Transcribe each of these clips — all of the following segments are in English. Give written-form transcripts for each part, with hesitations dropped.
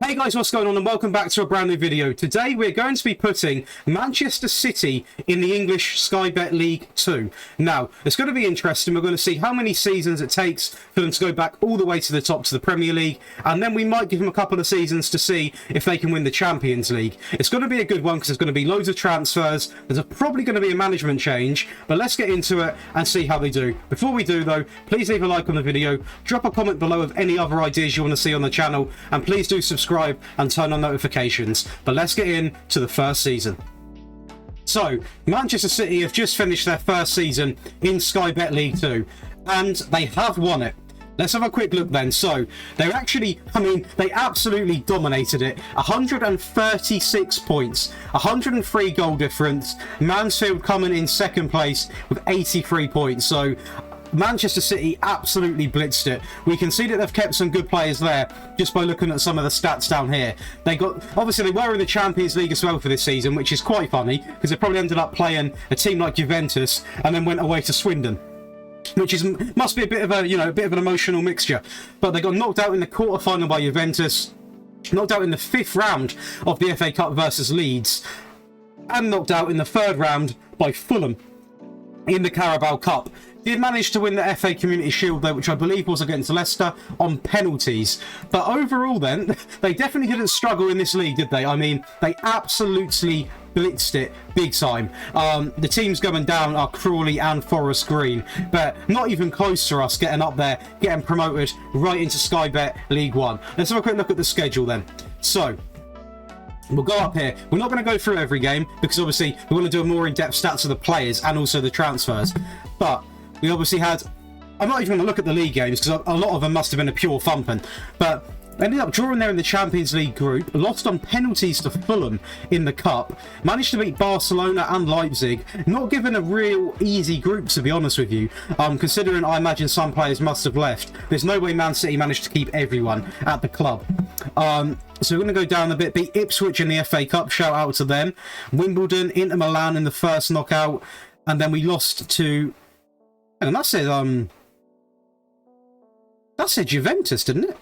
Hey guys, what's going on, and welcome back to a brand new video. Today we're going to be putting Manchester City in the English Sky Bet League 2. Now, it's going to be interesting. We're going to see how many seasons it takes for them to go back all the way to the top, to the Premier League, and then we might give them a couple of seasons to see if they can win the Champions League. It's going to be a good one because there's going to be loads of transfers. There's probably going to be a management change, but let's get into it and see how they do. Before we do though, please leave a like on the video, drop a comment below of any other ideas you want to see on the channel, and please do subscribe and turn on notifications. But let's get into the first season. So Manchester City have just finished their first season in Sky Bet League 2 and they have won it. Let's have a quick look then. So they're actually, they absolutely dominated it. 136 points, 103 goal difference. Mansfield coming in second place with 83 points. So Manchester City absolutely blitzed it. We can see that they've kept some good players there just by looking at some of the stats down here. They got, obviously they were in the Champions League as well for this season, which is quite funny because they probably ended up playing a team like Juventus and then went away to Swindon, which is must be a bit of a, a bit of an emotional mixture. But they got knocked out in the quarter-final by Juventus, knocked out in the 5th round of the FA Cup versus Leeds, and knocked out in the 3rd round by Fulham in the Carabao Cup. Did manage to win the FA Community Shield though, which I believe was against Leicester on penalties. But overall then, they definitely didn't struggle in this league, did they? I mean, they absolutely blitzed it big time. The teams going down are Crawley and Forest Green, but not even close to us getting up there, getting promoted right into Sky Bet League 1. Let's have a quick look at the schedule then. So we'll go up here. We're not going to go through every game because obviously we want to do a more in-depth stats of the players and also the transfers. But we obviously had, I'm not even going to look at the league games because a lot of them must have been a pure thumping, but ended up drawing there in the Champions League group, lost on penalties to Fulham in the Cup, managed to beat Barcelona and Leipzig, not given a real easy group to be honest with you, considering I imagine some players must have left. There's no way Man City managed to keep everyone at the club. So we're going to go down a bit, beat Ipswich in the FA Cup, shout out to them, Wimbledon, Inter Milan in the first knockout, and then we lost to, and that said Juventus, didn't it?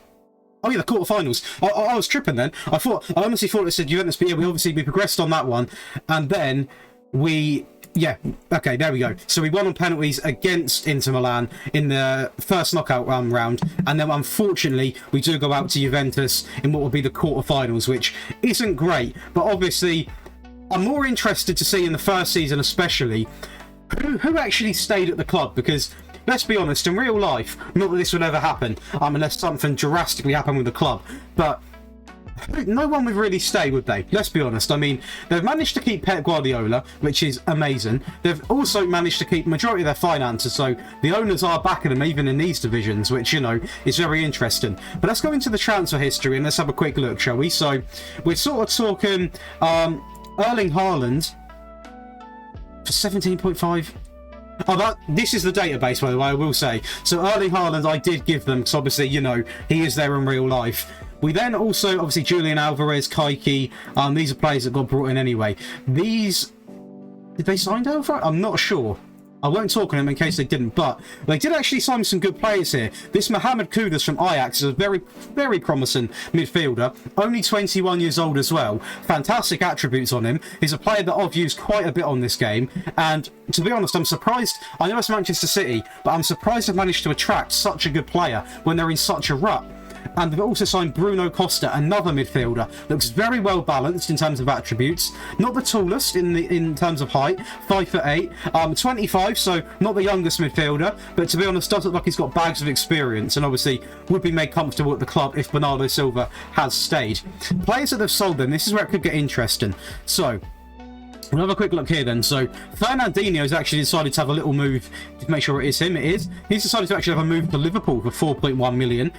Oh yeah, the quarterfinals. I was tripping then. I honestly thought it said Juventus, but yeah, we progressed on that one, and then okay, there we go. So we won on penalties against Inter Milan in the first knockout round, and then unfortunately we do go out to Juventus in what will be the quarterfinals, which isn't great. But obviously, I'm more interested to see in the first season, especially, who actually stayed at the club, because let's be honest, in real life, not that this would ever happen, unless something drastically happened with the club, but no one would really stay, would they? Let's be honest. I mean, they've managed to keep Pep Guardiola, which is amazing. They've also managed to keep majority of their finances, so the owners are backing them even in these divisions, which, is very interesting. But let's go into the transfer history and let's have a quick look, shall we? So we're sort of talking Erling Haaland for 17.5. Oh, this is the database, by the way, I will say. So Erling Haaland, I did give them, because obviously, he is there in real life. We then also, obviously, Julian Alvarez, Kaiki, these are players that got brought in anyway. Did they sign over? I'm not sure. I won't talk on them in case they didn't, but they did actually sign some good players here. This Mohamed Kudus from Ajax is a very, very promising midfielder, only 21 years old as well. Fantastic attributes on him. He's a player that I've used quite a bit on this game, and to be honest, I'm surprised. I know it's Manchester City, but I'm surprised they've managed to attract such a good player when they're in such a rut. And they've also signed Bruno Costa, another midfielder. Looks very well balanced in terms of attributes. Not the tallest in terms of height, 5'8", 25, so not the youngest midfielder. But to be honest, does look like he's got bags of experience, and obviously would be made comfortable at the club if Bernardo Silva has stayed. Players that they've sold then, this is where it could get interesting. So we'll have a quick look here then. So Fernandinho has actually decided to have a little move to make sure it is him. It is. He's decided to actually have a move to Liverpool for 4.1 million.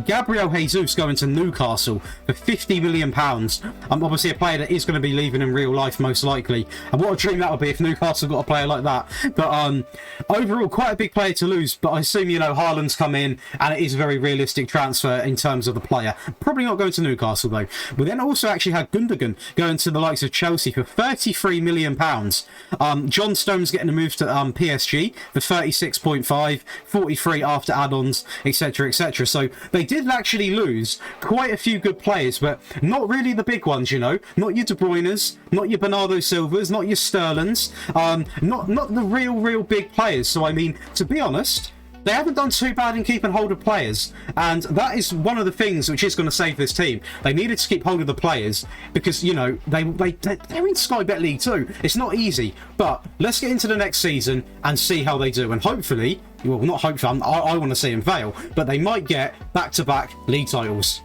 Gabriel Jesus going to Newcastle for 50 million pounds. Obviously a player that is going to be leaving in real life most likely. And what a dream that would be if Newcastle got a player like that. But overall, quite a big player to lose. But I assume, Haaland's come in and it is a very realistic transfer in terms of the player. Probably not going to Newcastle though. We then also actually had Gundogan going to the likes of Chelsea for 33 £43 million. John Stones getting a move to PSG for 36.5, 43 after add-ons, etc, etc. So they did actually lose quite a few good players, but not really the big ones, you know. Not your De Bruyne's, not your Bernardo Silva's, not your Sterling's, not the real big players. So I mean, to be honest, they haven't done too bad in keeping hold of players, and that is one of the things which is going to save this team. They needed to keep hold of the players because, you know, they're in Sky Bet League 2. It's not easy, but let's get into the next season and see how they do, and hopefully, well, not hopefully, I want to see them fail, but they might get back-to-back league titles.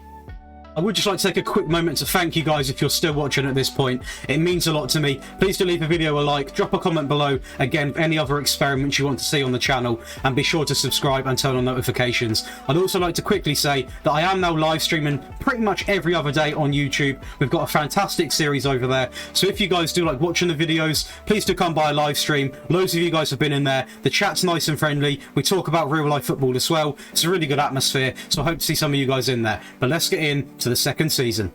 I would just like to take a quick moment to thank you guys if you're still watching at this point. It means a lot to me. Please do leave the video a like, drop a comment below, again, any other experiments you want to see on the channel, and be sure to subscribe and turn on notifications. I'd also like to quickly say that I am now live streaming pretty much every other day on YouTube. We've got a fantastic series over there, so if you guys do like watching the videos, please do come by a live stream. Loads of you guys have been in there. The chat's nice and friendly. We talk about real life football as well. It's a really good atmosphere, so I hope to see some of you guys in there. But let's get into the second season.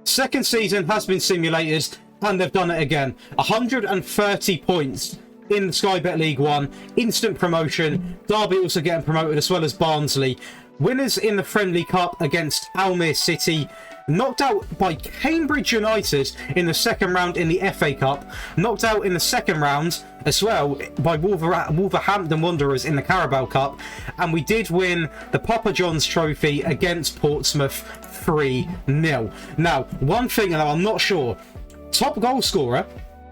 Second season has been simulated, and they've done it again. 130 points in the Sky Bet League 1, instant promotion. Derby also getting promoted, as well as Barnsley. Winners in the Friendly Cup against Almere City. Knocked out by Cambridge United in the second round in the FA Cup. Knocked out in the second round as well by Wolverhampton Wanderers in the Carabao Cup. And we did win the Papa John's Trophy against Portsmouth 3-0. Now, one thing that I'm not sure, top goal scorer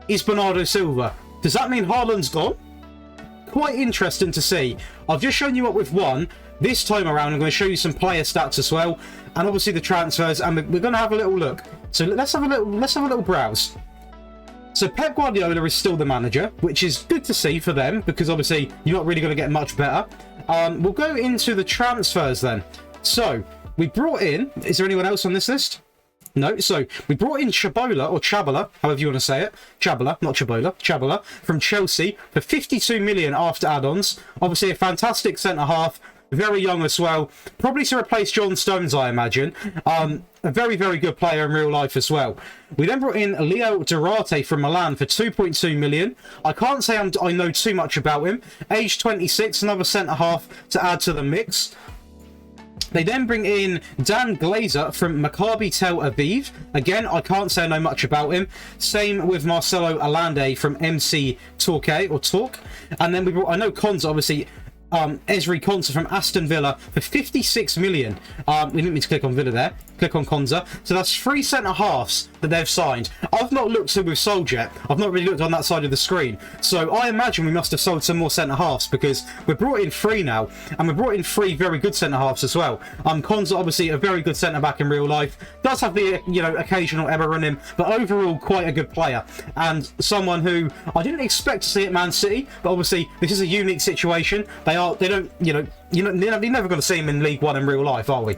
is Bernardo Silva. Does that mean Haaland's gone? Quite interesting to see. I've just shown you what we've won. This time around, I'm going to show you some player stats as well, and obviously the transfers, and we're going to have a little look. So let's have a little browse. So Pep Guardiola is still the manager, which is good to see for them, because obviously you're not really going to get much better. We'll go into the transfers then. So we brought in, is there anyone else on this list? No, so we brought in Chabola, or Chabola, however you want to say it. Chabola, not Chabola, Chabola, from Chelsea for 52 million after add-ons. Obviously a fantastic centre-half, very young as well. Probably to replace John Stones, I imagine. A very good player in real life as well. We then brought in Leo Durarte from Milan for 2.2 million. I can't say I know too much about him. Age 26, another centre-half to add to the mix. They then bring in Dan Glazer from Maccabi Tel Aviv. Again, I can't say I know much about him. Same with Marcelo Allende from MC Torque, or Talk. And then we brought, I know Konza, obviously, Esri Konza from Aston Villa for 56 million. We didn't mean to click on Villa there. Click on Konza. So that's 3 centre-halves that they've signed. I've not looked who we've sold yet. I've not really looked on that side of the screen. So I imagine we must have sold some more centre-halves, because we've brought in 3 now. And we've brought in 3 very good centre-halves as well. Konza, obviously, a very good centre-back in real life. Does have the, you know, occasional error in him. But overall, quite a good player. And someone who I didn't expect to see at Man City. But obviously, this is a unique situation. They don't, you're never going to see him in League One in real life, are we?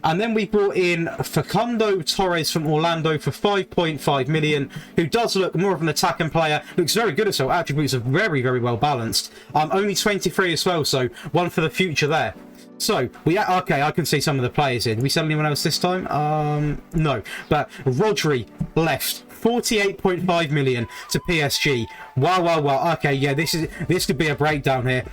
And then we brought in Facundo Torres from Orlando for 5.5 million, who does look more of an attacking player. Looks very good as well. Attributes are very well balanced. Only 23 as well, so one for the future there. So, okay, I can see some of the players here. Did we sell anyone else this time? No. But Rodri left. 48.5 million to PSG. Wow. Okay, yeah, this could be a breakdown here.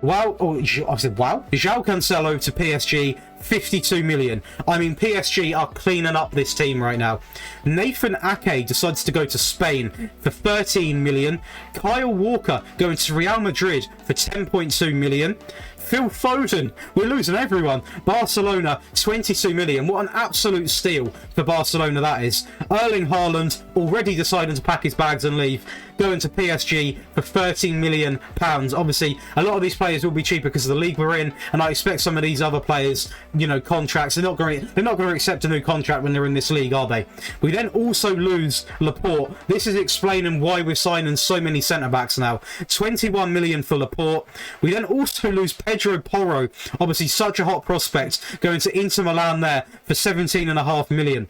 Wow, I said wow. João Cancelo to PSG, 52 million. I mean, PSG are cleaning up this team right now. Nathan Ake decides to go to Spain for 13 million. Kyle Walker going to Real Madrid for 10.2 million. Phil Foden, we're losing everyone. Barcelona, 22 million. What an absolute steal for Barcelona that is. Erling Haaland already deciding to pack his bags and leave, going to PSG for 13 million pounds. Obviously, a lot of these players will be cheaper because of the league we're in, and I expect some of these other players, you know, contracts. They're not going to accept a new contract when they're in this league, are they? We then also lose Laporte. This is explaining why we're signing so many centre backs now. 21 million for Laporte. We then also lose Pedro Porro, obviously such a hot prospect, going to Inter Milan there for 17.5 million.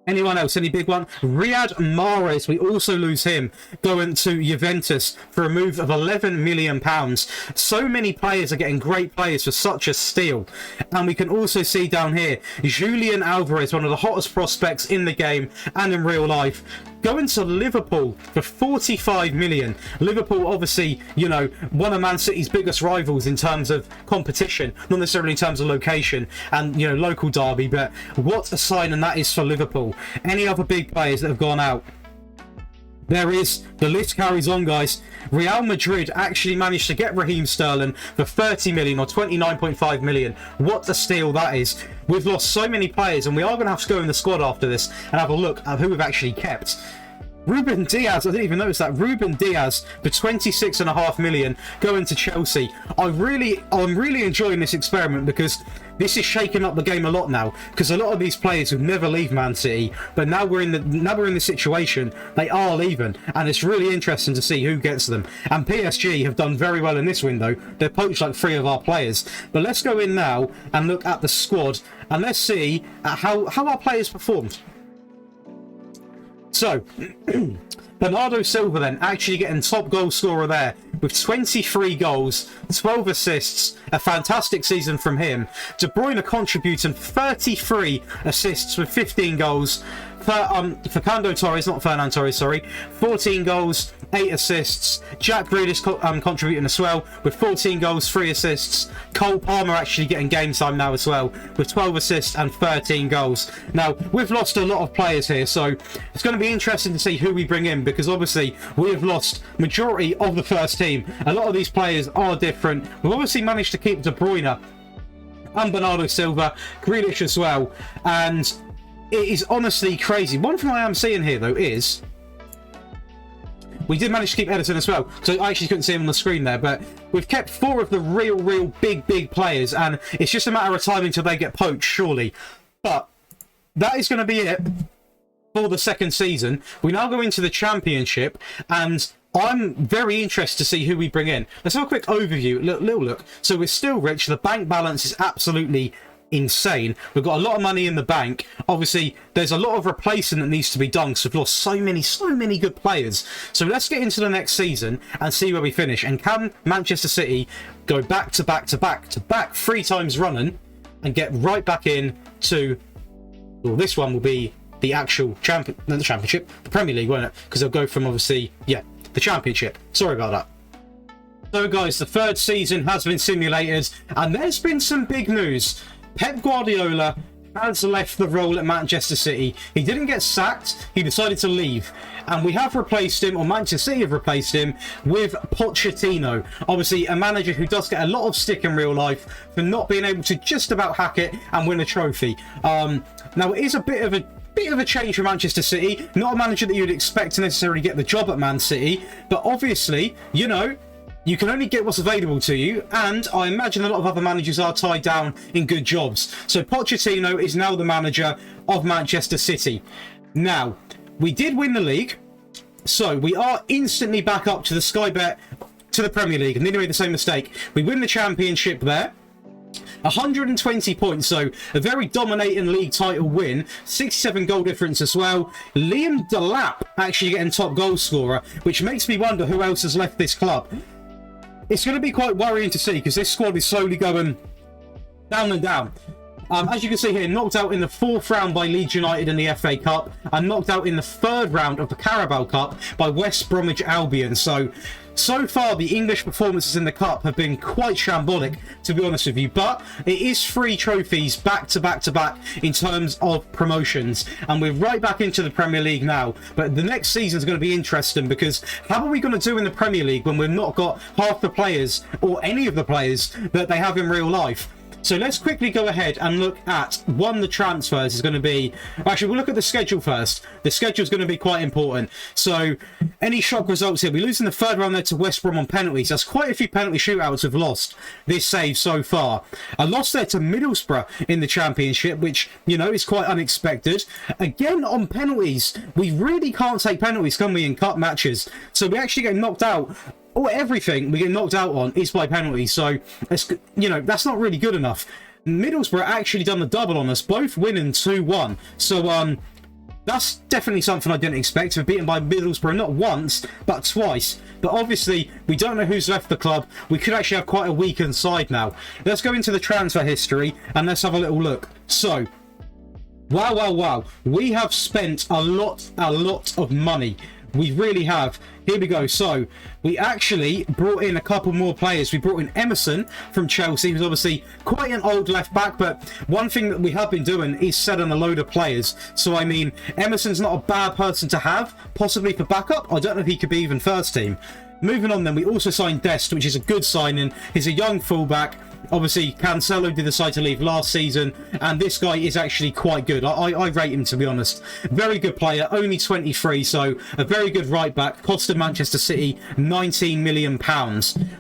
Anyone else? Any big one? Riyad Mahrez, we also lose him, going to Juventus for a move of £11 million. So many players are getting great players for such a steal. And we can also see down here, Julian Alvarez, one of the hottest prospects in the game and in real life, going to Liverpool for 45 million. Liverpool, obviously, you know, one of Man City's biggest rivals in terms of competition, not necessarily in terms of location and, you know, local derby, but what a signing that is for Liverpool. Any other big players that have gone out? There is, the list carries on, guys. Real Madrid actually managed to get Raheem Sterling for 30 million or 29.5 million. What a steal that is. We've lost so many players, and we are going to have to go in the squad after this and have a look at who we've actually kept. Ruben Diaz, I didn't even notice that. Ruben Diaz for 26.5 million going to Chelsea. I'm really enjoying this experiment because this is shaking up the game a lot now. Because a lot of these players would never leave Man City, but now we're in the situation they are leaving, and it's really interesting to see who gets them. And PSG have done very well in this window. They've poached like 3 of our players. But let's go in now and look at the squad, and let's see how our players performed. So, Bernardo Silva then actually getting top goal scorer there with 23 goals, 12 assists, a fantastic season from him. De Bruyne contributing 33 assists with 15 goals. Fernando Torres, not Fernando Torres, sorry, 14 goals, 8 assists. Jack Grealish contributing as well with 14 goals, 3 assists. Cole Palmer actually getting game time now as well with 12 assists and 13 goals. Now, we've lost a lot of players here, so it's going to be interesting to see who we bring in, because obviously we have lost majority of the first team. A lot of these players are different. We've obviously managed to keep De Bruyne and Bernardo Silva, Grealish as well, and it is honestly crazy. One thing I am seeing here, though, is we did manage to keep Ederson as well. So I actually couldn't see him on the screen there, but we've kept 4 of the real big players, and it's just a matter of time until they get poached, surely. But that is going to be it for the second season. We now go into the Championship, and I'm very interested to see who we bring in. Let's have a quick overview, little look. So we're still rich. The bank balance is absolutely insane. We've got a lot of money in the bank. Obviously, there's a lot of replacing that needs to be done because we've lost so many good players. So let's get into the next season and see where we finish. And can Manchester City go back to back 3 times running and get right back in to, well, this one will be the actual championship, the Premier League, won't it? Because they'll go from, obviously, yeah, the Championship. Sorry about that. So guys, the 3rd season has been simulated, and there's been some big news. Pep Guardiola has left the role at Manchester City. He didn't get sacked, he decided to leave. And we have replaced him, or Manchester City have replaced him, with Pochettino. Obviously, a manager who does get a lot of stick in real life for not being able to just about hack it and win a trophy. Now, it is a bit of a change for Manchester City. Not a manager that you'd expect to necessarily get the job at Man City. But obviously, you know, you can only get what's available to you, and I imagine a lot of other managers are tied down in good jobs. So Pochettino is now the manager of Manchester City. Now, we did win the league, so we are instantly back up to the Sky Bet, to the Premier League. I nearly made the same mistake. We win the Championship there. 120 points, so a very dominating league title win. 67 goal difference as well. Liam Delap actually getting top goal scorer, which makes me wonder who else has left this club. It's going to be quite worrying to see, because this squad is slowly going down and down. As you can see here, knocked out in the 4th round by Leeds United in the FA Cup, and knocked out in the 3rd round of the Carabao Cup by West Bromwich Albion. So far, the English performances in the Cup have been quite shambolic, to be honest with you. But it is 3 trophies back to back in terms of promotions. And we're right back into the Premier League now. But the next season is going to be interesting, because how are we going to do in the Premier League when we've not got half the players, or any of the players, that they have in real life? So let's quickly go ahead and look at the transfers is going to be. Actually, we'll look at the schedule first. The schedule is going to be quite important. So any shock results here? We lose in the 3rd round there to West Brom on penalties. That's quite a few penalty shootouts we've lost this save so far. A loss there to Middlesbrough in the Championship, which, you know, is quite unexpected. Again, on penalties, we really can't take penalties, can we, in cup matches? So we actually get knocked out. Or everything we get knocked out on is by penalty, so it's, you know, that's not really good enough. Middlesbrough actually done the double on us, both winning 2-1. So that's definitely something I didn't expect. We're beaten by Middlesbrough not once but twice. But obviously we don't know who's left the club. We could actually have quite a weakened side now. Let's go into the transfer history and let's have a little look. So Wow, wow, wow. We have spent a lot of money. We really have. Here we go. So we actually brought in a couple more players. We brought in Emerson from Chelsea, who's obviously quite an old left back, but one thing that we have been doing is selling a load of players. So I mean, Emerson's not a bad person to have, possibly for backup. I don't know if he could be even first team. Moving on then, we also signed Dest, which is a good signing. He's a young fullback. Obviously, Cancelo did decide to leave last season, and this guy is actually quite good. I rate him, to be honest. Very good player, only 23, so a very good right back. Costed Manchester City £19 million.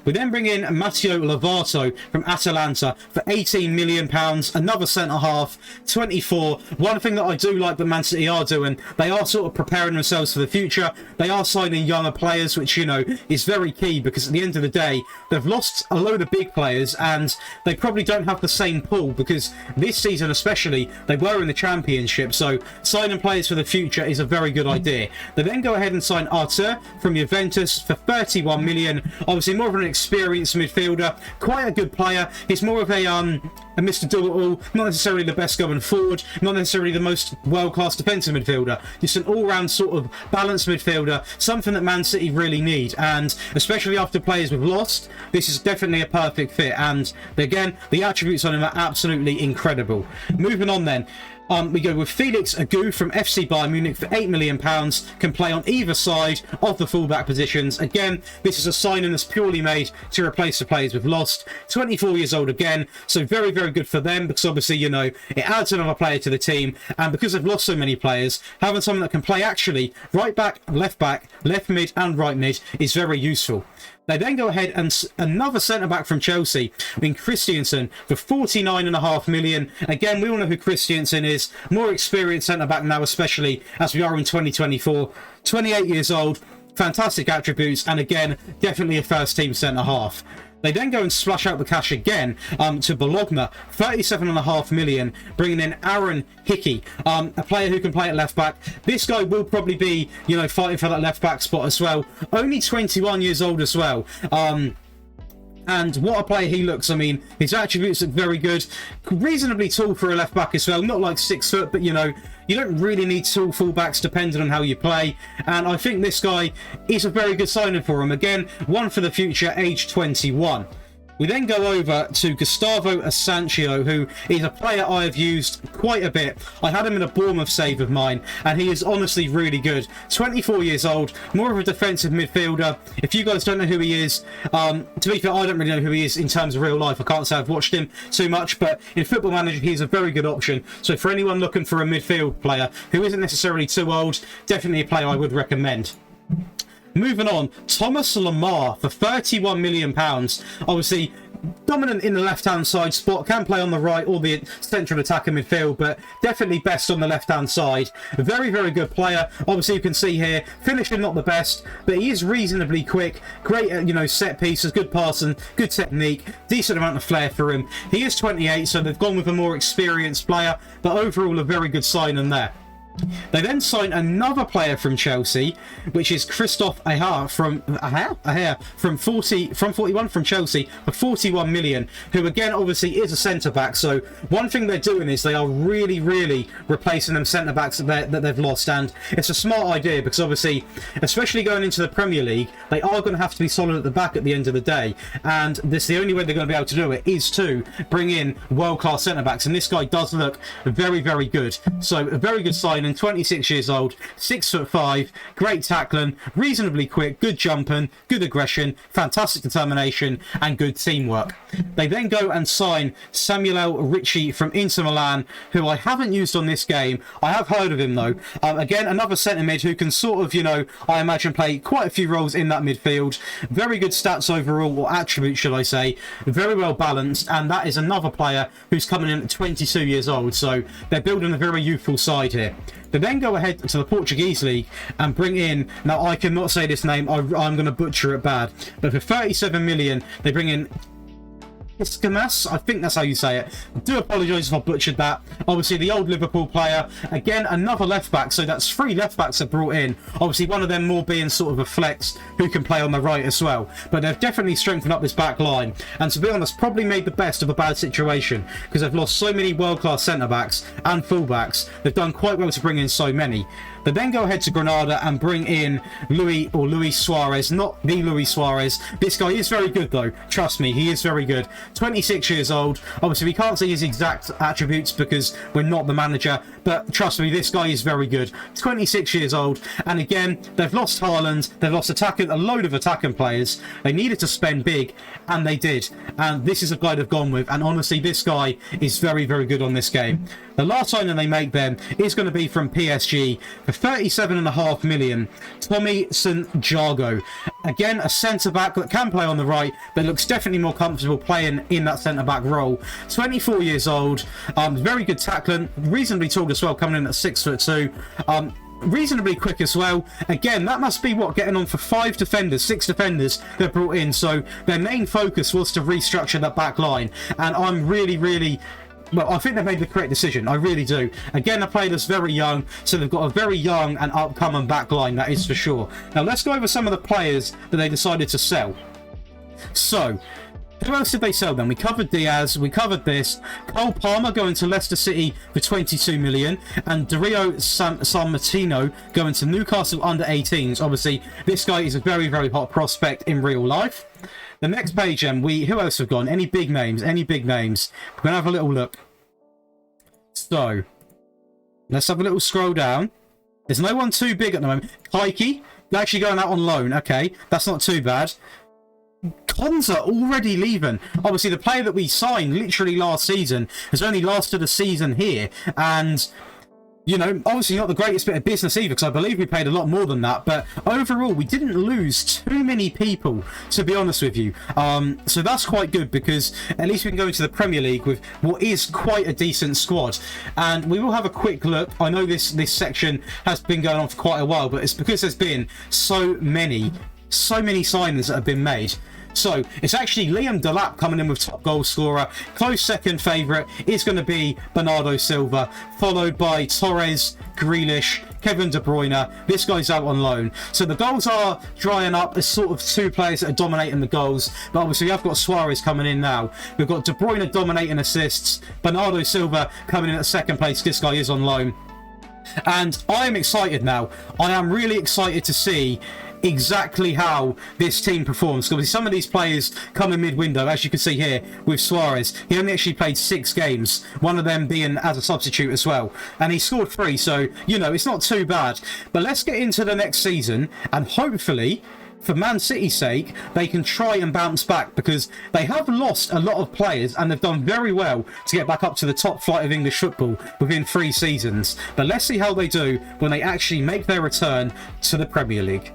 We then bring in Matteo Lovato from Atalanta for £18 million. Another centre-half, 24. One thing that I do like that Man City are doing, they are sort of preparing themselves for the future. They are signing younger players, which, you know, is very key, because at the end of the day, they've lost a load of big players, and they probably don't have the same pool, because this season especially they were in the Championship, so signing players for the future is a very good idea. They then go ahead and sign Arthur from Juventus for 31 million. Obviously more of an experienced midfielder, quite a good player. He's more of a Mr. Do-it-all, not necessarily the best going forward, not necessarily the most world-class defensive midfielder, just an all-round sort of balanced midfielder, something that Man City really need, and especially after players we've lost, this is definitely a perfect fit. And again, the attributes on him are absolutely incredible. Moving on then, we go with Felix Agu from FC Bayern Munich for £8 million, can play on either side of the fullback positions. Again, this is a signing that's purely made to replace the players we've lost. 24 years old again, so very, very good for them, because obviously, you know, it adds another player to the team, and because they've lost so many players, having someone that can play actually right back, left mid and right mid is very useful. They then go ahead and another centre-back from Chelsea, in Christensen, for £49.5 million. Again, we all know who Christensen is. More experienced centre-back now, especially as we are in 2024. 28 years old, fantastic attributes, and again, definitely a first-team centre-half. They then go and splash out the cash again to Bologna, £37.5 million, bringing in Aaron Hickey, a player who can play at left back. This guy will probably be, you know, fighting for that left back spot as well. Only 21 years old as well. And what a player he looks. I mean, his attributes look very good. Reasonably tall for a left back as well. Not like 6 foot, but you know, you don't really need tall fullbacks depending on how you play. And I think this guy is a very good signing for him. Again, one for the future, age 21. We then go over to Gustavo Asensio, who is a player I have used quite a bit. I had him in a Bournemouth save of mine, and he is honestly really good. 24 years old, more of a defensive midfielder. If you guys don't know who he is, to be fair, I don't really know who he is in terms of real life. I can't say I've watched him too much, but in Football Manager, he's a very good option. So for anyone looking for a midfield player who isn't necessarily too old, definitely a player I would recommend. Moving on, Thomas Lemar for £31 million. Obviously, dominant in the left-hand side spot, can play on the right or the central attacker midfield, but definitely best on the left-hand side. A very, very good player. Obviously, you can see here, finishing not the best, but he is reasonably quick. Great, you know, set pieces, good passing, good technique, decent amount of flair for him. He is 28, so they've gone with a more experienced player, but overall a very good signing there. They then sign another player from Chelsea, which is Christophe Aher from 41 from Chelsea for 41 million, who again obviously is a centre back. So one thing they're doing is they are really replacing them centre backs that they've lost, and it's a smart idea because obviously, especially going into the Premier League, they are going to have to be solid at the back at the end of the day, and this the only way they're going to be able to do it is to bring in world-class centre backs, and this guy does look very good. So a very good signing. 26 years old, 6'5", great tackling, reasonably quick, good jumping, good aggression, fantastic determination, and good teamwork. They then go and sign Samuel Ricci from Inter Milan, who I haven't used on this game. I have heard of him though. Again, another centre mid who can sort of, you know, I imagine play quite a few roles in that midfield. Very good stats overall, or attributes should I say. Very well balanced, and that is another player who's coming in at 22 years old, so they're building a very youthful side here. They then go ahead to the Portuguese league and bring in, now I cannot say this name, I'm going to butcher it bad, but for 37 million they bring in Iskamas, I think that's how you say it. I do apologise if I butchered that. Obviously, the old Liverpool player. Again, another left-back, so that's 3 left-backs are brought in. Obviously, one of them more being sort of a flex who can play on the right as well. But they've definitely strengthened up this back line. And to be honest, probably made the best of a bad situation because they've lost so many world-class centre-backs and full-backs. They've done quite well to bring in so many. They then go ahead to Granada and bring in Luis Suarez, not the Luis Suarez. This guy is very good though, trust me, he is very good. 26 years old. Obviously we can't see his exact attributes because we're not the manager, but trust me, this guy is very good. 26 years old, and again, they've lost Haaland, they've lost a load of attacking players. They needed to spend big, and they did. And this is a guy they've gone with, and honestly, this guy is very, very good on this game. The last signing they make then is going to be from PSG for 37.5 million. Tommy Santiago. Again, a centre-back that can play on the right, but looks definitely more comfortable playing in that centre-back role. 24 years old. Very good tackling. Reasonably tall as well, coming in at 6'2". Reasonably quick as well. Again, that must be what, getting on for 6 defenders they've brought in. So their main focus was to restructure that back line. And I'm really... Well, I think they made the correct decision. I really do. Again, the players very young, so they've got a very young and upcoming back line, that is for sure. Now, let's go over some of the players that they decided to sell. So, who else did they sell then? We covered Diaz, we covered this. Cole Palmer going to Leicester City for 22 million. And Dario San Martino going to Newcastle under 18s. Obviously, this guy is a very, very hot prospect in real life. The next page, who else have gone? Any big names? Any big names? We're going to have a little look. So, let's have a little scroll down. There's no one too big at the moment. Kaiki, actually going out on loan. Okay, that's not too bad. Konza already leaving. Obviously, the player that we signed literally last season has only lasted a season here. And... you know, obviously not the greatest bit of business either, because I believe we paid a lot more than that. But overall, we didn't lose too many people, to be honest with you. So that's quite good, because at least we can go into the Premier League with what is quite a decent squad. And we will have a quick look. I know this section has been going on for quite a while, but it's because there's been so many signings that have been made. So, it's actually Liam Delap coming in with top goal scorer. Close second favourite is going to be Bernardo Silva, followed by Torres, Grealish, Kevin De Bruyne. This guy's out on loan. So the goals are drying up as sort of 2 players that are dominating the goals. But obviously, I've got Suarez coming in now. We've got De Bruyne dominating assists. Bernardo Silva coming in at second place. This guy is on loan. And I am excited now. I am really excited to see exactly how this team performs, because some of these players come in mid-window, as you can see here with Suarez. He only actually played 6 games, one of them being as a substitute as well, and he scored 3, so you know, it's not too bad. But let's get into the next season, and hopefully for Man City's sake, they can try and bounce back, because they have lost a lot of players and they've done very well to get back up to the top flight of English football within 3 seasons. But let's see how they do when they actually make their return to the Premier League.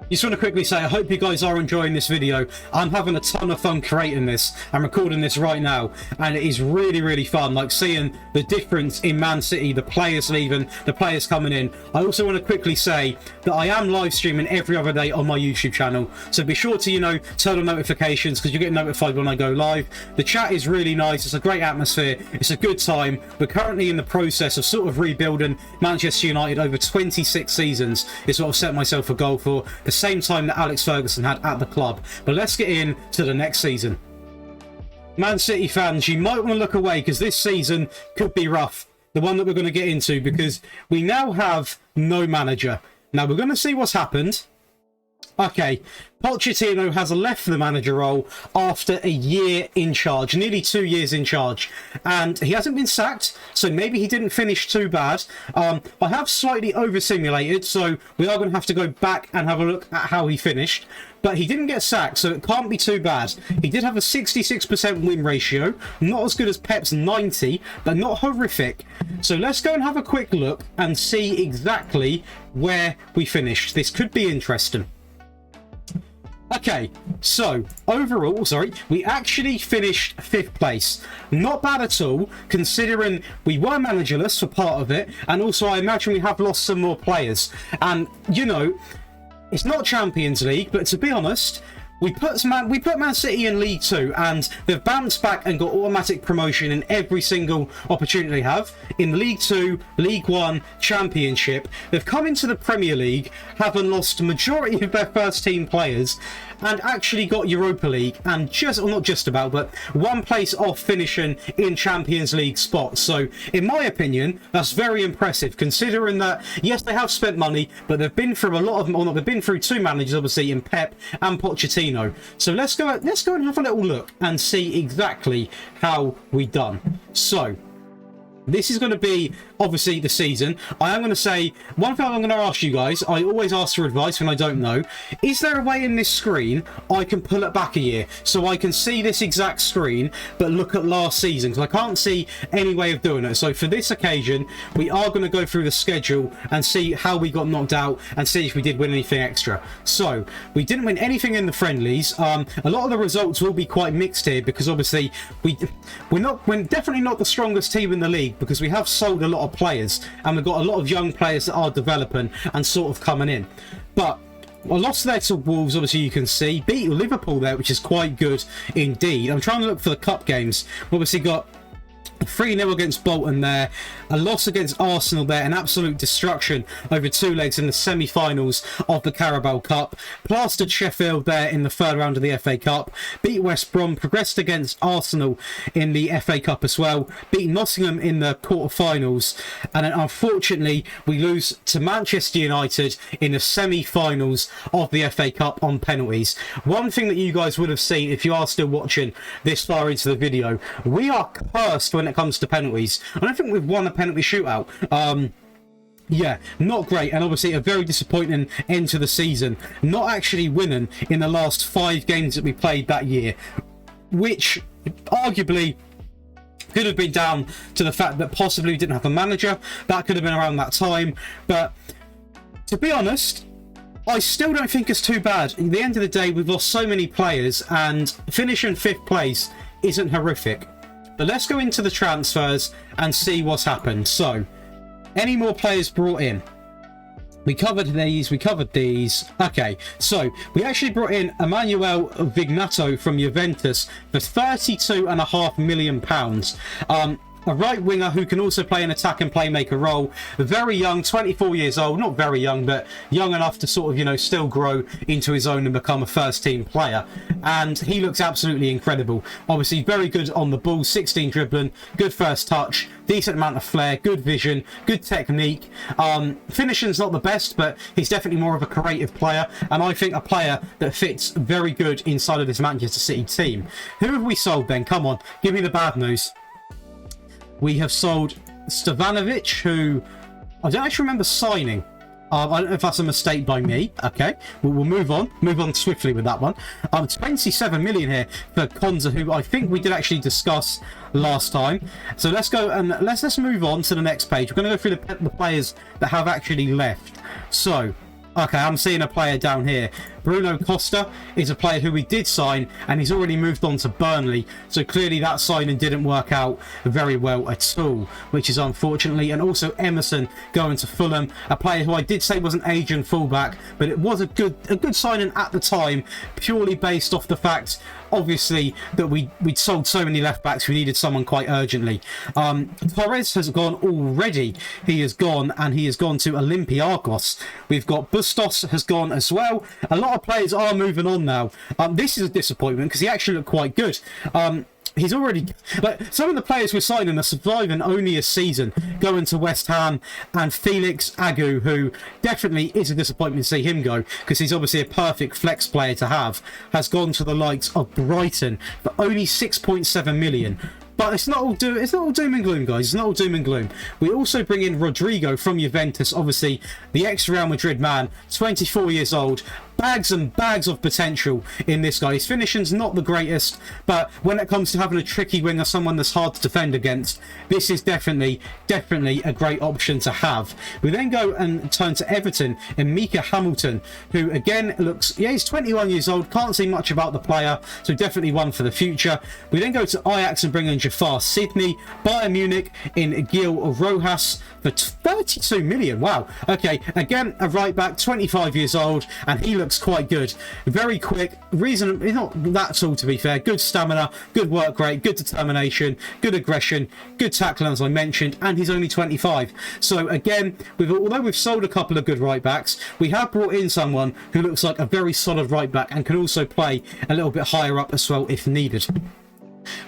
Just want to quickly say, I hope you guys are enjoying this video. I'm having a ton of fun creating this. I'm recording this right now, and it is really, really fun. Like seeing the difference in Man City, the players leaving, the players coming in. I also want to quickly say that I am live streaming every other day on my YouTube channel. So be sure to, you know, turn on notifications, because you get notified when I go live. The chat is really nice. It's a great atmosphere. It's a good time. We're currently in the process of sort of rebuilding Manchester United over 26 seasons. Is what I've set myself a goal for. The same time that Alex Ferguson had at the club. But let's get in to the next season. Man City fans, you might want to look away, because this season could be rough. The one that we're going to get into, because we now have no manager. Now we're going to see what's happened. Okay, Pochettino has left the manager role after a year in charge, nearly 2 years in charge, and he hasn't been sacked, so maybe he didn't finish too bad. I have slightly over-simulated, so we are going to have to go back and have a look at how he finished, but he didn't get sacked, so it can't be too bad. He did have a 66% win ratio, not as good as Pep's 90, but not horrific. So let's go and have a quick look and see exactly where we finished. This could be interesting. Okay, so overall, we actually finished 5th place. Not bad at all, considering we were managerless for part of it, and also I imagine we have lost some more players. And, you know, it's not Champions League, but to be honest, We put Man City in League 2, and they've bounced back and got automatic promotion in every single opportunity they have. In League 2, League 1, Championship. They've come into the Premier League, having lost the majority of their first team players, and actually got Europa League, and not just about, but one place off finishing in Champions League spots. So, in my opinion, that's very impressive, considering that, yes, they have spent money, but they've been through they've been through two managers, obviously, in Pep and Pochettino. So let's go and have a little look and see exactly how we done. So, this is going to be, obviously, the season. I am going to say, one thing I'm going to ask you guys, I always ask for advice when I don't know, is there a way in this screen I can pull it back a year so I can see this exact screen but look at last season? Because I can't see any way of doing it. So for this occasion, we are going to go through the schedule and see how we got knocked out and see if we did win anything extra. So, we didn't win anything in the friendlies. A lot of the results will be quite mixed here because obviously we're definitely not the strongest team in the league, because we have sold a lot of players and we've got a lot of young players that are developing and sort of coming in. But I lost there to Wolves, obviously you can see. Beat Liverpool there, which is quite good indeed. I'm trying to look for the cup games. Obviously got 3-0 against Bolton there, a loss against Arsenal there, an absolute destruction over two legs in the semi-finals of the Carabao Cup, plastered Sheffield there in the third round of the FA Cup, beat West Brom, progressed against Arsenal in the FA Cup as well, beat Nottingham in the quarter-finals, and then unfortunately we lose to Manchester United in the semi-finals of the FA Cup on penalties. One thing that you guys would have seen if you are still watching this far into the video, we are cursed when it comes to penalties. I don't think we've won a penalty shootout. Yeah, not great, and obviously a very disappointing end to the season. Not actually winning in the last 5 games that we played that year, which arguably could have been down to the fact that possibly we didn't have a manager. That could have been around that time, but to be honest, I still don't think it's too bad. At the end of the day, we've lost so many players, and finishing 5th place isn't horrific. But let's go into the transfers and see what's happened. So, any more players brought in? We covered these. Okay, so we actually brought in Emmanuel Vignato from Juventus for £32.5 million. A right winger who can also play an attack and playmaker role. Very young, 24 years old. Not very young, but young enough to sort of, still grow into his own and become a first team player. And he looks absolutely incredible. Obviously, very good on the ball, 16 dribbling, good first touch, decent amount of flair, good vision, good technique. Finishing's not the best, but he's definitely more of a creative player. And I think a player that fits very good inside of this Manchester City team. Who have we sold then? Come on, give me the bad news. We have sold Stevanovic, who I don't actually remember signing. I don't know if that's a mistake by me. Okay, we'll move on swiftly with that one. 27 million here for Konza, who I think we did actually discuss last time. So let's go and let's move on to the next page. We're going to go through the players that have actually left. So, okay, I'm seeing a player down here. Bruno Costa is a player who we did sign, and he's already moved on to Burnley. So clearly that signing didn't work out very well at all, which is unfortunately. And also Emerson going to Fulham, a player who I did say was an aging fullback, but it was a good signing at the time, purely based off the fact, obviously, that we'd sold so many left backs, we needed someone quite urgently. Torres has gone already. He has gone, and he has gone to Olympiacos. We've got Bustos has gone as well. A lot of players are moving on now. This is a disappointment because he actually looked quite good. He's already, like, some of the players we're signing are surviving only a season, going to West Ham, and Felix Agu, who definitely is a disappointment to see him go, because he's obviously a perfect flex player to have, has gone to the likes of Brighton for only 6.7 million. But it's not all doom and gloom, guys. It's not all doom and gloom. We also bring in Rodrigo from Juventus, obviously the ex-Real Madrid man, 24 years old. Bags and bags of potential in this guy. His finishing's not the greatest, but when it comes to having a tricky winger, someone that's hard to defend against, this is definitely a great option to have. We then go and turn to Everton and Mika Hamilton, who again looks, he's 21 years old, can't see much about the player, so definitely one for the future. We then go to Ajax and bring in Jafar Sidney. Bayern Munich in Gil Rojas for 32 million. Wow. Okay, again, a right back, 25 years old, and he looks looks quite good. Very quick, reasonably, not that tall to be fair. Good stamina, good work rate, good determination, good aggression, good tackling as I mentioned, and he's only 25. So again, although we've sold a couple of good right backs, we have brought in someone who looks like a very solid right back and can also play a little bit higher up as well if needed.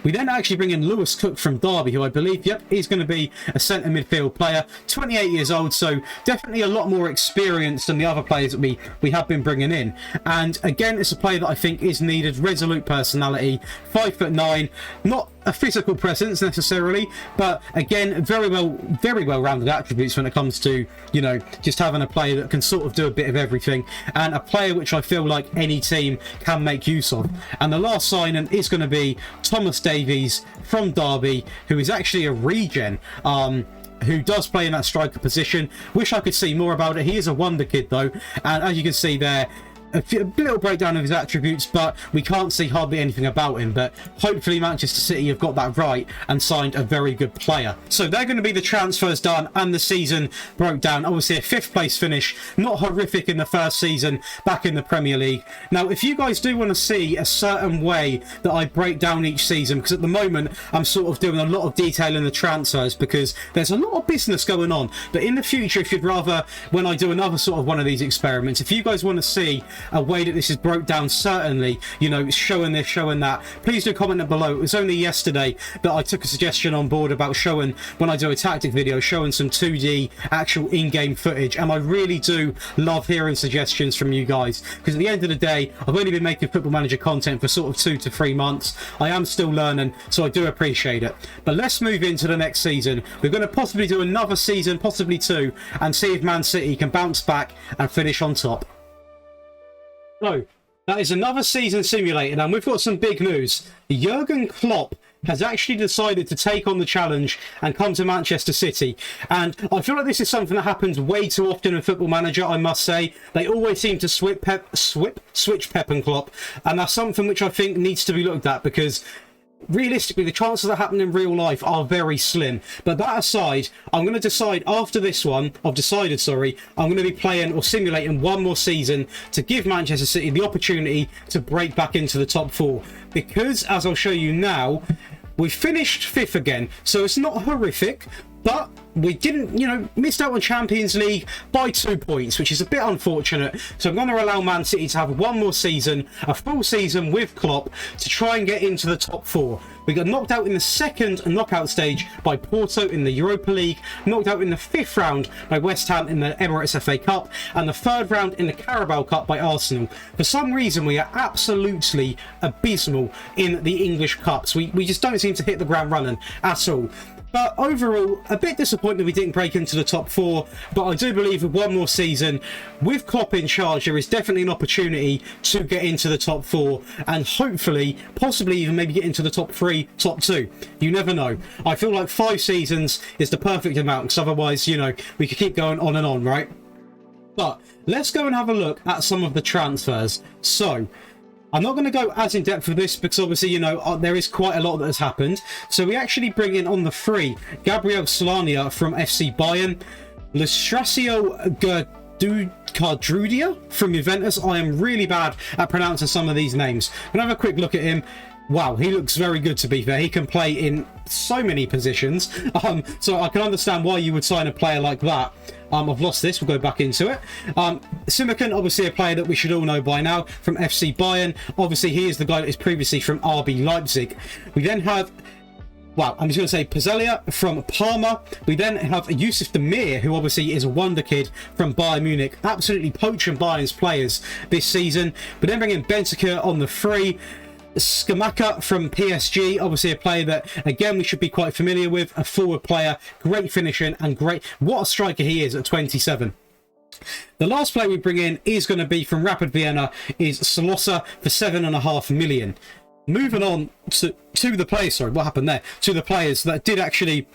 We then actually bring in Lewis Cook from Derby, who I believe, yep, is going to be a centre midfield player. 28 years old, so definitely a lot more experienced than the other players that we have been bringing in. And again, it's a player that I think is needed. Resolute personality, 5'9", not a physical presence necessarily, but again, very well rounded attributes when it comes to, you know, just having a player that can sort of do a bit of everything, and a player which I feel like any team can make use of. And the last signing is going to be Thomas Davies from Derby, who is actually a regen, who does play in that striker position. Wish I could see more about it. He is a wonder kid though, and as you can see there, a little breakdown of his attributes, but we can't see hardly anything about him. But hopefully Manchester City have got that right and signed a very good player. So they're going to be the transfers done and the season broke down. Obviously a 5th place finish, not horrific in the first season back in the Premier League. Now if you guys do want to see a certain way that I break down each season, because at the moment I'm sort of doing a lot of detail in the transfers because there's a lot of business going on, but in the future, if you'd rather, when I do another sort of one of these experiments, if you guys want to see a way that this is broke down, certainly, you know, showing this, showing that, please do comment below. It was only yesterday that I took a suggestion on board about showing, when I do a tactic video, showing some 2D actual in-game footage, and I really do love hearing suggestions from you guys, because at the end of the day, I've only been making Football Manager content for sort of 2 to 3 months. I am still learning, so I do appreciate it. But let's move into the next season. We're going to possibly do another season, possibly 2, and see if Man City can bounce back and finish on top. So, that is another season simulated, and we've got some big news. Jurgen Klopp has actually decided to take on the challenge and come to Manchester City. And I feel like this is something that happens way too often in Football Manager, I must say. They always seem to switch Pep and Klopp, and that's something which I think needs to be looked at, because realistically the chances that happen in real life are very slim. But that aside, I'm going to decide after this one, I'm going to be playing or simulating one more season to give Manchester City the opportunity to break back into the top 4, because as I'll show you now, we finished 5th again, so it's not horrific, but we didn't, you know, missed out on Champions League by 2 points, which is a bit unfortunate. So I'm going to allow Man City to have one more season, a full season with Klopp, to try and get into the top 4. We got knocked out in the 2nd knockout stage by Porto in the Europa League, knocked out in the 5th round by West Ham in the Emirates FA Cup, and the 3rd round in the Carabao Cup by Arsenal. For some reason, we are absolutely abysmal in the English Cups. We just don't seem to hit the ground running at all. But overall, a bit disappointed we didn't break into the top 4, but I do believe with one more season, with Klopp in charge, there is definitely an opportunity to get into the top 4, and hopefully, possibly even maybe get into the top 3, top 2. You never know. I feel like 5 seasons is the perfect amount, because otherwise, you know, we could keep going on and on, right? But let's go and have a look at some of the transfers. So, I'm not going to go as in depth with this because obviously, you know, there is quite a lot that has happened. So we actually bring in on the free Gabriel Solania from FC Bayern, Lustracio Cardrudia from Juventus. I am really bad at pronouncing some of these names. I'm going to have a quick look at him. Wow, he looks very good, to be fair. He can play in so many positions. So I can understand why you would sign a player like that. I've lost this. We'll go back into it. Simakan, obviously a player that we should all know by now from FC Bayern. Obviously, he is the guy that is previously from RB Leipzig. We then have, well, I'm just going to say Pezelia from Parma. We then have Yusuf Demir, who obviously is a wonder kid from Bayern Munich. Absolutely poaching Bayern's players this season. We then bring in Bentancur on the free. Skamaka from PSG, obviously a player that, again, we should be quite familiar with. A forward player, great finishing, and great, what a striker he is at 27. The last player we bring in is going to be from Rapid Vienna, is Solosa for 7.5 million. Moving on to the players, sorry, what happened there? To the players that did actually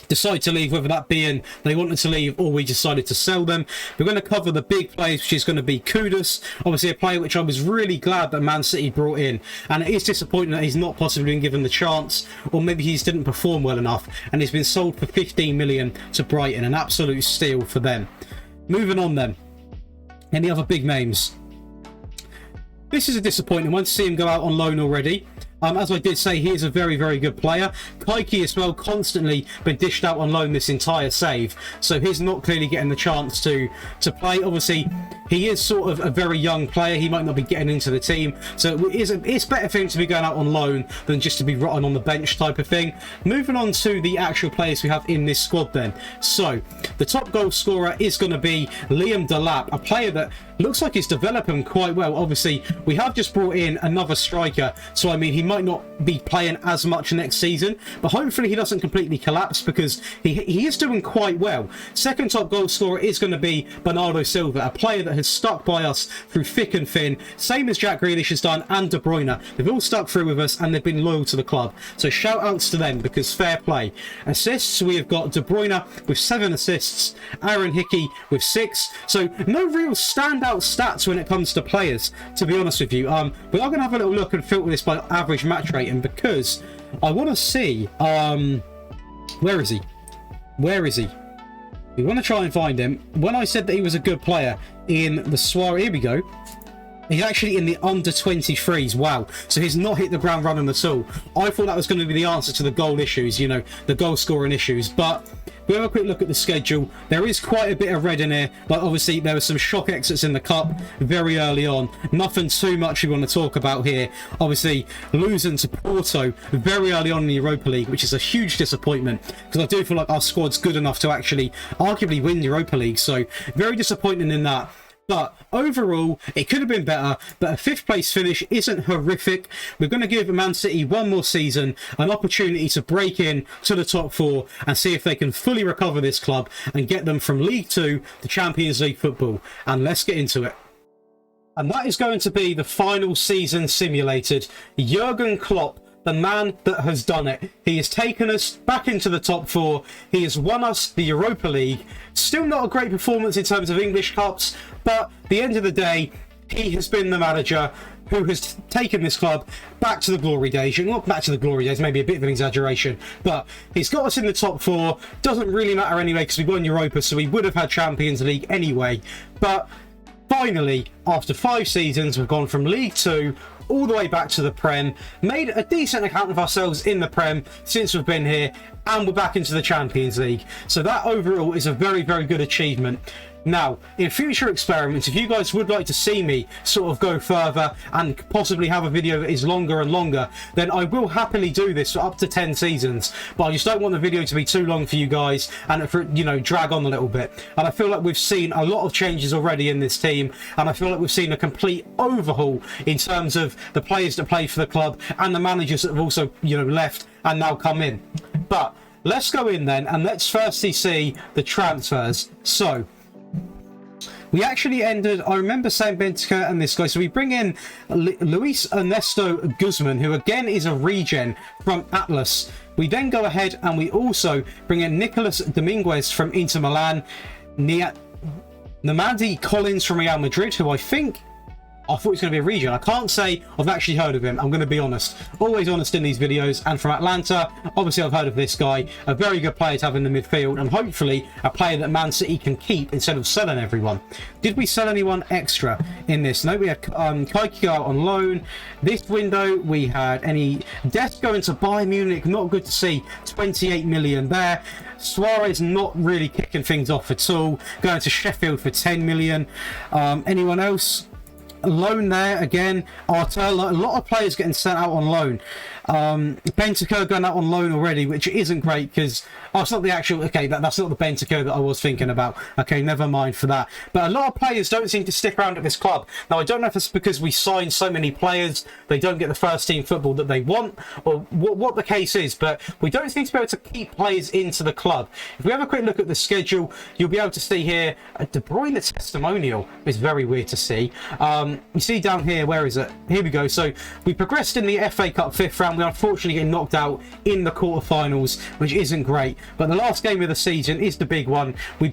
decide to leave, whether that being they wanted to leave or we decided to sell them. We're going to cover the big players, which is going to be Kudus, obviously a player which I was really glad that Man City brought in, and it is disappointing that he's not possibly been given the chance, or maybe he just didn't perform well enough, and he's been sold for 15 million to Brighton, an absolute steal for them. Moving on then, any other big names? this is a disappointing one to see him go out on loan already. As I did say, he is a very, very good player. Kaiki as well, constantly been dished out on loan this entire save, so he's not clearly getting the chance to play. Obviously, he is sort of a very young player. He might not be getting into the team, so it's better for him to be going out on loan than just to be rotting on the bench type of thing. Moving on to the actual players we have in this squad then. So, the top goal scorer is going to be Liam Delap, a player that looks like he's developing quite well. Obviously, we have just brought in another striker, so I mean, he might not be playing as much next season, but hopefully he doesn't completely collapse, because he is doing quite well. Second top goal scorer is going to be Bernardo Silva, a player that has stuck by us through thick and thin, same as Jack Grealish has done and De Bruyne. They've all stuck through with us and they've been loyal to the club, so shout outs to them, because fair play. Assists, we have got De Bruyne with 7 assists, Aaron Hickey with 6, so no real standout stats when it comes to players, to be honest with you. We are going to have a little look and filter this by average match rating, because I want to see where is he we want to try and find him. When I said that he was a good player in the Suarez, here we go, he's actually in the under 23s. Wow, so he's not hit the ground running at all. I thought that was going to be the answer to the goal issues, you know, the goal scoring issues, but we have a quick look at the schedule. There is quite a bit of red in here, but obviously there were some shock exits in the cup very early on. Nothing too much we want to talk about here. Obviously losing to Porto very early on in the Europa League, which is a huge disappointment, because I do feel like our squad's good enough to actually arguably win the Europa League, so very disappointing in that. But overall, it could have been better, but a 5th place finish isn't horrific. We're going to give Man City one more season, an opportunity to break in to the top 4 and see if they can fully recover this club and get them from League 2 to Champions League football. And let's get into it. And that is going to be the final season simulated. Jurgen Klopp, the man that has done it. He has taken us back into the top 4. He has won us the Europa League. Still not a great performance in terms of English Cups, but at the end of the day, he has been the manager who has taken this club back to the glory days. Not back to the glory days, maybe a bit of an exaggeration, but he's got us in the top 4. Doesn't really matter anyway, because we won Europa, so we would have had Champions League anyway. But finally, after 5 seasons, we've gone from League 2 all the way back to the Prem, made a decent account of ourselves in the Prem since we've been here, and we're back into the Champions League. So that overall is a very, very good achievement. Now, in future experiments, if you guys would like to see me sort of go further and possibly have a video that is longer and longer, then I will happily do this for up to 10 seasons. But I just don't want the video to be too long for you guys and for, you know, drag on a little bit. And I feel like we've seen a lot of changes already in this team, and I feel like we've seen a complete overhaul in terms of the players that play for the club and the managers that have also, you know, left and now come in. But let's go in then, and let's firstly see the transfers. So we actually ended, I remember saying Benteke and this guy, so we bring in Luis Ernesto Guzman, who again is a regen from Atlas. We then go ahead and we also bring in Nicolas Dominguez from Inter Milan, Namadi Collins from Real Madrid, who I thought he was going to be a regen. I can't say I've actually heard of him. I'm going to be honest. Always honest in these videos. And from Atlanta, obviously I've heard of this guy. A very good player to have in the midfield, and hopefully a player that Man City can keep instead of selling everyone. Did we sell anyone extra in this? No, we had Kaiki out on loan. This window, we had any Death going to Bayern Munich. Not good to see. 28 million there. Suarez not really kicking things off at all. Going to Sheffield for 10 million. Anyone else? Loan there again. Artella, a lot of players getting sent out on loan. Benteke going out on loan already, which isn't great because it's not the actual, okay, that's not the Benteke that I was thinking about. Okay, never mind for that. But a lot of players don't seem to stick around at this club. Now, I don't know if it's because we signed so many players, they don't get the first team football that they want, or what the case is, but we don't seem to be able to keep players into the club. If we have a quick look at the schedule, you'll be able to see here, a De Bruyne testimonial is very weird to see. You see down here, where is it? Here we go. So we progressed in the FA Cup 5th round. We unfortunately get knocked out in the quarterfinals, which isn't great. But the last game of the season is the big one. We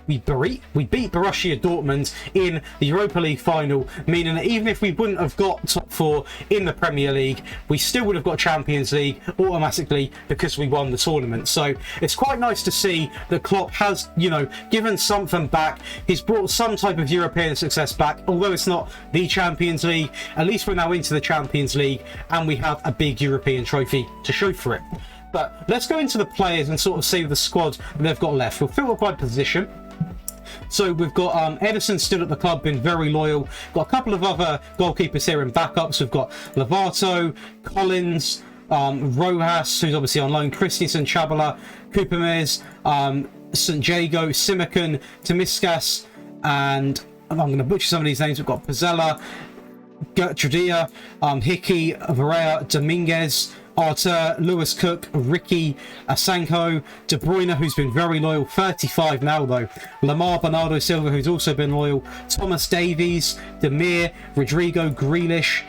we beat Borussia Dortmund in the Europa League final, meaning that even if we wouldn't have got top 4 in the Premier League, we still would have got Champions League automatically because we won the tournament. So it's quite nice to see that Klopp has, you know, given something back. He's brought some type of European success back, although it's not the Champions League. At least we're now into the Champions League and we have a big European trophy to show for it. But let's go into the players and sort of see the squad that they've got left. We'll filter by position. So we've got Ederson still at the club, been very loyal. Got a couple of other goalkeepers here in backups. We've got Lovato, Collins, Rojas, who's obviously on loan, Christensen, Chabala, Kupamez, St. Jago, Simakan, Tomiskas, and I'm going to butcher some of these names. We've got Pizzella, Gertrudia, Hickey, Varela, Dominguez, Arthur, Lewis Cook, Ricky, Asanko, De Bruyne, who's been very loyal, 35 now though, Lamar, Bernardo Silva, who's also been loyal, Thomas Davies, Demir, Rodrigo, Grealish,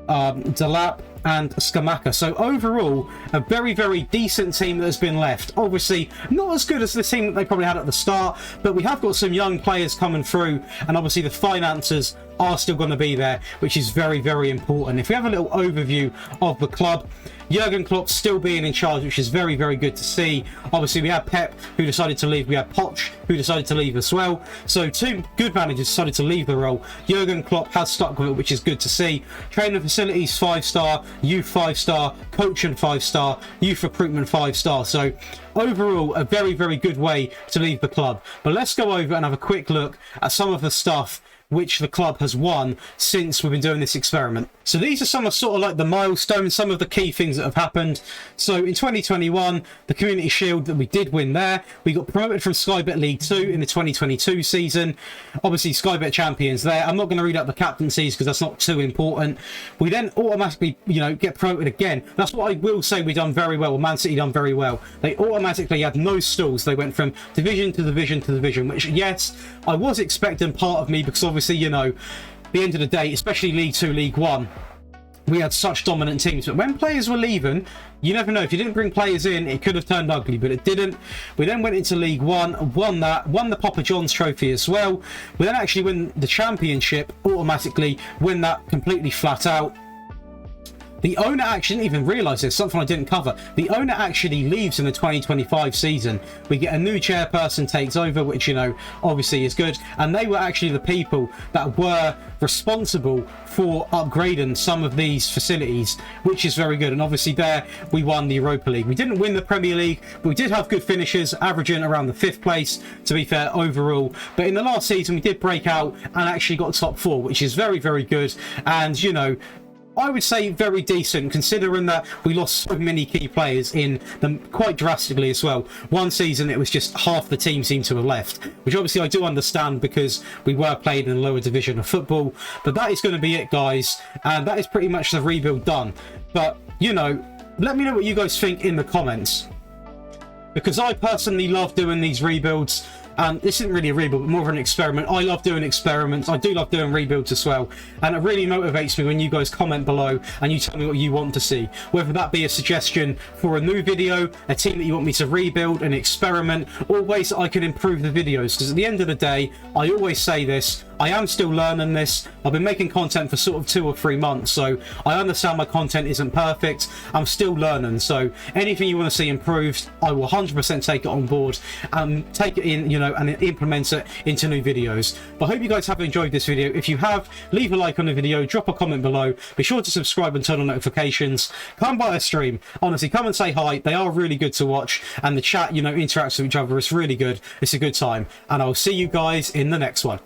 Delap, and Skamaka. So overall, a very, very decent team that has been left. Obviously, not as good as the team that they probably had at the start, but we have got some young players coming through, and obviously the finances are still going to be there, which is very, very important. If we have a little overview of the club, Jurgen Klopp still being in charge, which is very, very good to see. Obviously, we had Pep, who decided to leave. We had Poch, who decided to leave as well. So two good managers decided to leave the role. Jurgen Klopp has stuck with it, which is good to see. Training facilities, 5-star. Youth, 5-star. Coaching, 5-star. Youth recruitment, 5-star. So overall, a very, very good way to leave the club. But let's go over and have a quick look at some of the stuff which the club has won since we've been doing this experiment. So these are some of sort of like the milestones, some of the key things that have happened. So in 2021, the Community Shield that we did win there, we got promoted from Sky Bet League 2 in the 2022 season. Obviously Sky Bet champions there. I'm not going to read out the captaincies because that's not too important. We then automatically, you know, get promoted again. That's what I will say we've done very well. Man City done very well. They automatically had no stalls. They went from division to division to division, which yes, I was expecting part of me because obviously, you know, at the end of the day, especially League 2, League 1, we had such dominant teams. But when players were leaving, you never know. If you didn't bring players in, it could have turned ugly, but it didn't. We then went into League 1, won that, won the Papa John's Trophy as well. We then actually win the Championship, automatically win that completely flat out. The owner actually didn't even realise this, something I didn't cover. The owner actually leaves in the 2025 season. We get a new chairperson takes over, which, you know, obviously is good. And they were actually the people that were responsible for upgrading some of these facilities, which is very good. And obviously there we won the Europa League. We didn't win the Premier League, but we did have good finishes, averaging around the 5th place, to be fair, overall. But in the last season, we did break out and actually got top 4, which is very, very good. And, you know, I would say very decent, considering that we lost so many key players in them quite drastically as well. One season, it was just half the team seemed to have left, which obviously I do understand because we were playing in a lower division of football. But that is going to be it, guys. And that is pretty much the rebuild done. But, you know, let me know what you guys think in the comments, because I personally love doing these rebuilds. And this isn't really a rebuild, but more of an experiment. I love doing experiments. I do love doing rebuilds as well. And it really motivates me when you guys comment below and you tell me what you want to see. Whether that be a suggestion for a new video, a team that you want me to rebuild, an experiment, or ways that I can improve the videos. Because at the end of the day, I always say this, I am still learning this. I've been making content for sort of 2 or 3 months, so I understand my content isn't perfect. I'm still learning, so anything you want to see improved, I will 100% take it on board and take it in, you know, and implement it into new videos. But I hope you guys have enjoyed this video. If you have, leave a like on the video, drop a comment below, be sure to subscribe and turn on notifications. Come by a stream, honestly, come and say hi. They are really good to watch, and the chat, you know, interacts with each other. It's really good. It's a good time, and I'll see you guys in the next one.